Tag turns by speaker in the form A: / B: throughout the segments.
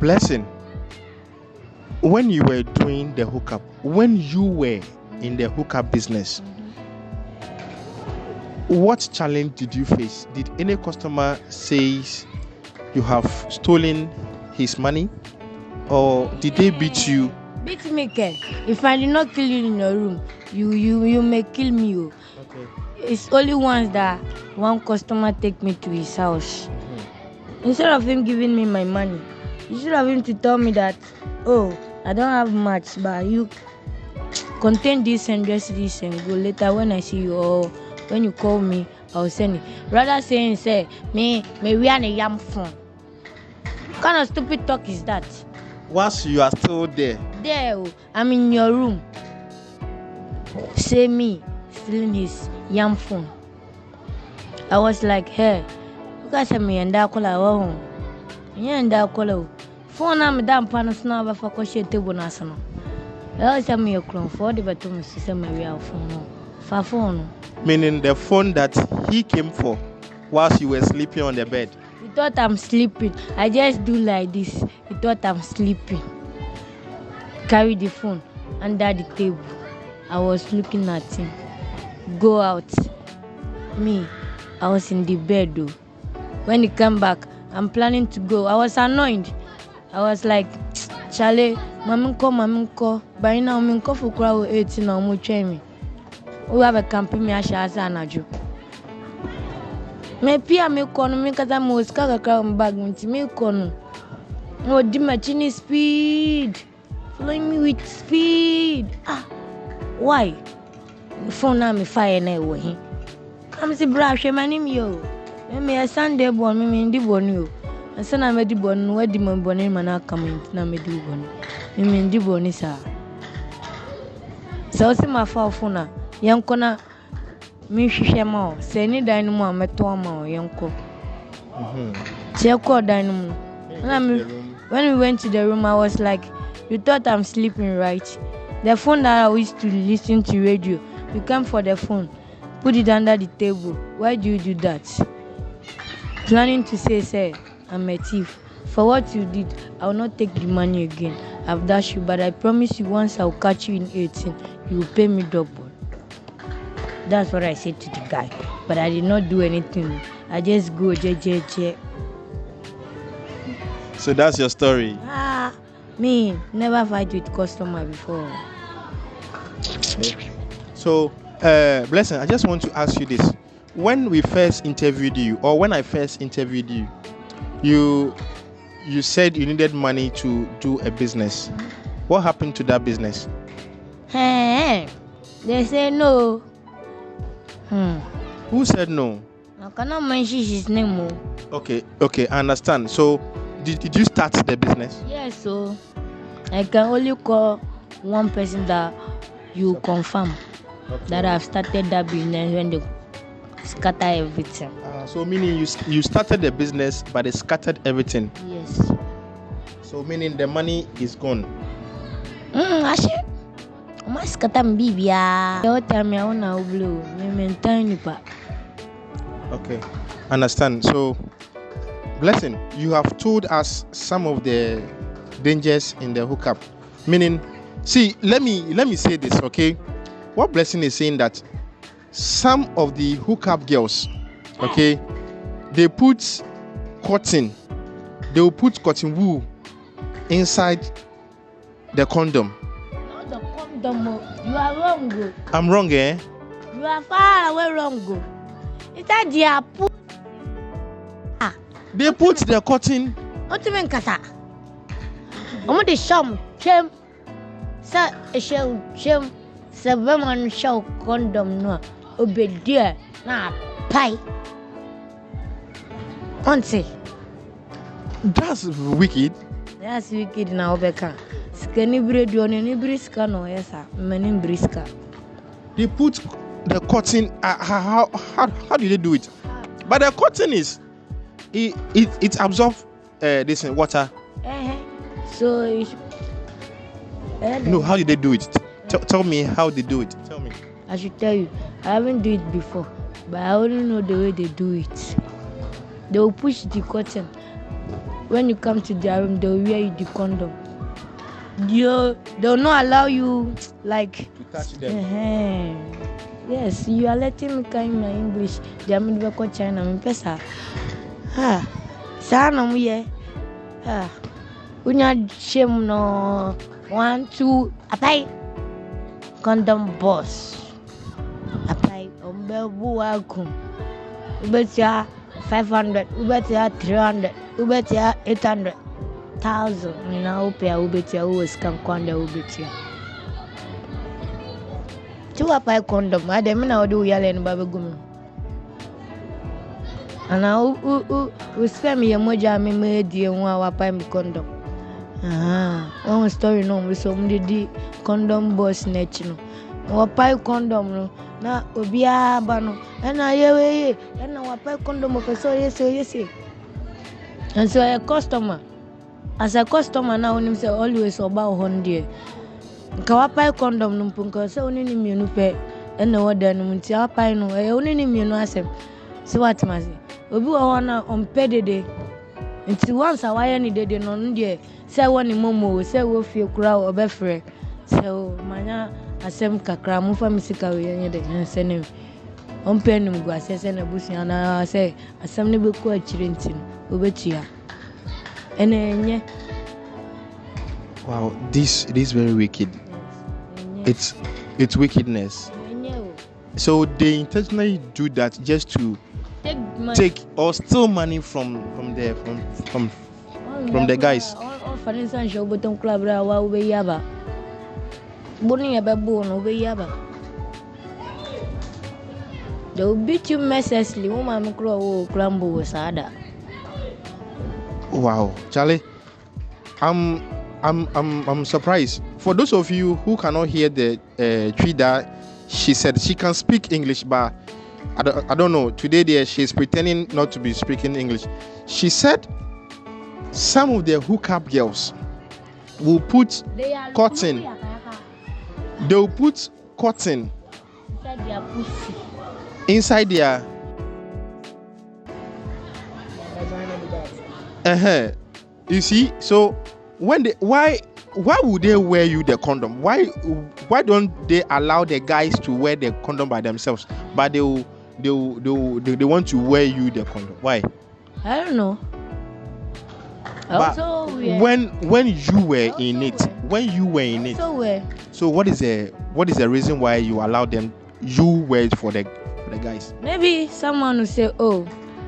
A: Blessing, when you were doing the hookup, when you were in the hookup business, what challenge did you face? Did any customer say you have stolen his money, or did they beat you?
B: Beat me, Ken. If I did not kill you in your room, you may kill me. Oh.
A: Okay.
B: It's only once that one customer take me to his house. Instead of him giving me my money, instead of him to tell me that, oh, I don't have much, but you contain this and just this and go later when I see you, or when you call me, I'll send it. Rather saying, say, me we are a yam phone. What kind of stupid talk is that?
A: Once you are still there.
B: There, I'm in your room. Say me stealing his yam phone. I was like, hey, look at me and that color. Oh, yeah, and that color. Phone I'm down panos now, but for question table national. I tell me your clone for the baton system, my real phone. For phone.
A: Meaning the phone that he came for whilst you were sleeping on the bed.
B: He thought I'm sleeping. I just do like this. He thought I'm sleeping. Carry the phone under the table. I was looking at him. Go out. Me, I was in the bed though. When he came back, I'm planning to go. I was annoyed. I was like, Charlie, maminko. By now, minko for crowd 18 or more me. We have a campaign, me as an adjo. Me pia me kono me kata mo ska kakra bag nti me kono o di machine speed following me with speed. Why phone na me fire na ewo hi am si bra hwe manim yo me a Sunday born me ndi born yo ansa na me di born wadi mo born ma na comment na me di born me ndi born sa so si ma fa phone na yankona me hwehwe ma o se ni dan no mu ameto ma o yenko check dan no mu when we went to the room I was like, you thought I'm sleeping, right? The phone that I used to listen to radio, you come for the phone, put it under the table. Why do you do that? Planning to say I'm a thief. For what you did, I will not take the money again. I've dashed you, but I promise you once I'll catch you in 18, you will pay me double. That's what I said to the guy. But I did not do anything. I just go, je.
A: So that's your story.
B: Me, never fight with customer before.
A: Okay. So, Blessing, I just want to ask you this. When we first interviewed you, or when I first interviewed you, you said you needed money to do a business. What happened to that business?
B: They say no.
A: Who said no?
B: I cannot mention his name.
A: Okay, I understand. So, did you start the business?
B: Yes, so I can only call one person that you confirm that I've started that business when they scatter everything.
A: So meaning you started the business, but they scattered everything.
B: Yes.
A: So meaning the money is gone.
B: Actually, I scatter baby. Don't tell me I wanna blow. Me maintain it.
A: Okay, understand. So, Blessing, you have told us some of the dangers in the hookup. Meaning, see, let me say this, okay? What Blessing is saying that some of the hookup girls, okay, they will put cotton wool inside the condom.
B: Not the condom. You are wrong.
A: I'm wrong, eh?
B: You are far away wrong. It's that they are put.
A: They put the cotton.
B: What do you mean, Kata? I'm the sham. Shem. Sir, shem. Seven show condom no. Obey na pie. Auntie.
A: That's wicked.
B: That's wicked now, Becca. Skinny bread, you any briska no, yes, sir. Many briska.
A: They put the cotton. How do they do it? But the cotton is it absorbs this water.
B: So
A: no, how did they do it? Tell me how they do it. Tell me.
B: I should tell you. I haven't do it before, but I only know the way they do it. They will push the cotton when you come to their room, they'll wear you the condom. They'll not allow you like
A: to touch them.
B: Yes, you are letting me kind my English. They are going to China. I'm pesa. Sana muye. Unya shame no 1, 2. Apply condom boss. Apply umbebu wakum. Ubetia 500. Ubetia 300. Ubetia 800,000. Nina upea ubetia uwes kankwanda ubetia. Tu apply condom. Ade mina odu yale ni babe gumi. Ana u spam ye moja me die nwa wapa mi condom. One story no we so di condom boss nechi no. Wapa condom no na obi aba no. Na ye na wapa condom o so yes. And so a customer as a customer now onim say always about 100. Nka wapa condom no punko say onini mienu pe na woda no nti wapa no e onini mienu asem. So what must obi wo hona ompedede nti once awaya ni dede no ndie say woni momo say wo fie kura obefre say manya asem kakra mu fa misika we yenye de nsene ompenum gu asese na busia na say asem ne beku akire nti obetua enenye.
A: Wow, this is very wicked. Yes. It's wickedness. So they intentionally do that just to take or steal money from the guys.
B: For instance, you button club wa ube yaba. Buni yaba bon ube yaba. They will beat you mercilessly. Woman crow clambo was ada.
A: Wow, Charlie, I'm surprised. For those of you who cannot hear the Trida, she said she can speak English, but I don't know. Today she's pretending not to be speaking English. She said some of the hookup girls will put cotton. They will put cotton inside their You see, so when why would they wear you the condom? Why don't they allow the guys to wear the condom by themselves? But they want to wear you the condom. Why?
B: I don't know.
A: But when you were in it, so what is the reason why you allow them? You wear it for the guys?
B: Maybe someone will say, "Oh,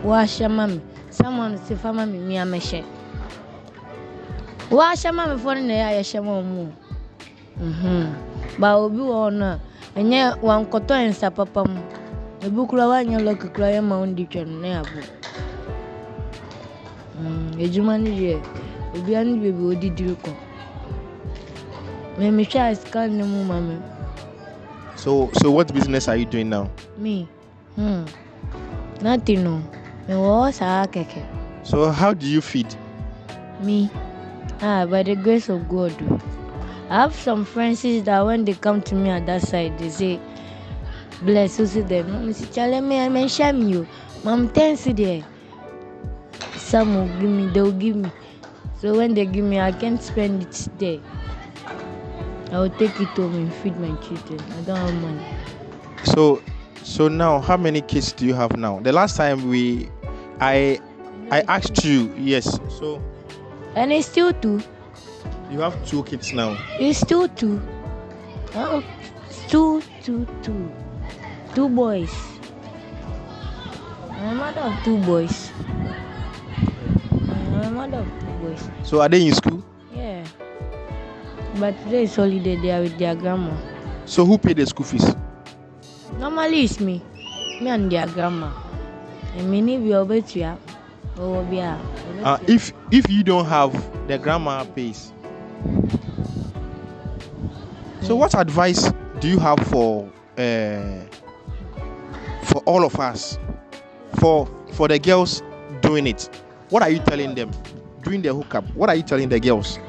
B: wash your mommy." Someone will say, "Family, me am a share." Wash your mommy for the air, share more. But obi wona enye wan koto ensa papa mu. Ebu kura wanya lock kura ya ma undi twen na abu. Ejuma ni ye. Obi ani bebe odi diriko. Me try scan mu mama.
A: So what business are you doing now?
B: Me. Nothing no. Me was a keke.
A: So how do you feed?
B: Me. By the grace of God. I have some friends that when they come to me at that side, they say, "Bless you, see them." Mr. Charlie, I mention you. Mom, thanks there. Some will give me, they will give me. So when they give me, I can't spend it there. I will take it home and feed my children. I don't have money.
A: So now, how many kids do you have now? The last time I asked you, yes. So.
B: And it's still 2.
A: You have 2 kids now.
B: It's still 2. Two boys. I'm a mother of 2 boys.
A: So are they in school?
B: Yeah. But today is holiday. They are with their grandma.
A: So who paid the school fees?
B: Normally it's me and their grandma. And many will bet you.
A: If you don't have, the grandma pays. So what advice do you have for all of us, for the girls doing it? What are you telling them doing the hookup? What are you telling the girls?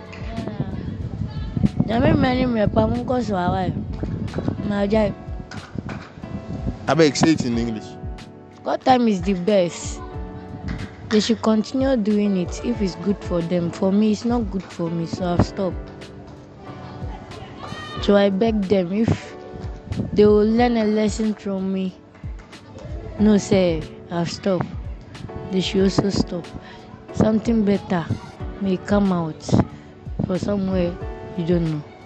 B: I
A: beg, say it in English.
B: God time is the best. They should continue doing it if it's good for them. For me, it's not good for me, so I've stopped. So I beg them, if they will learn a lesson from me, no say I've stopped, they should also stop. Something better may come out for somewhere you don't know.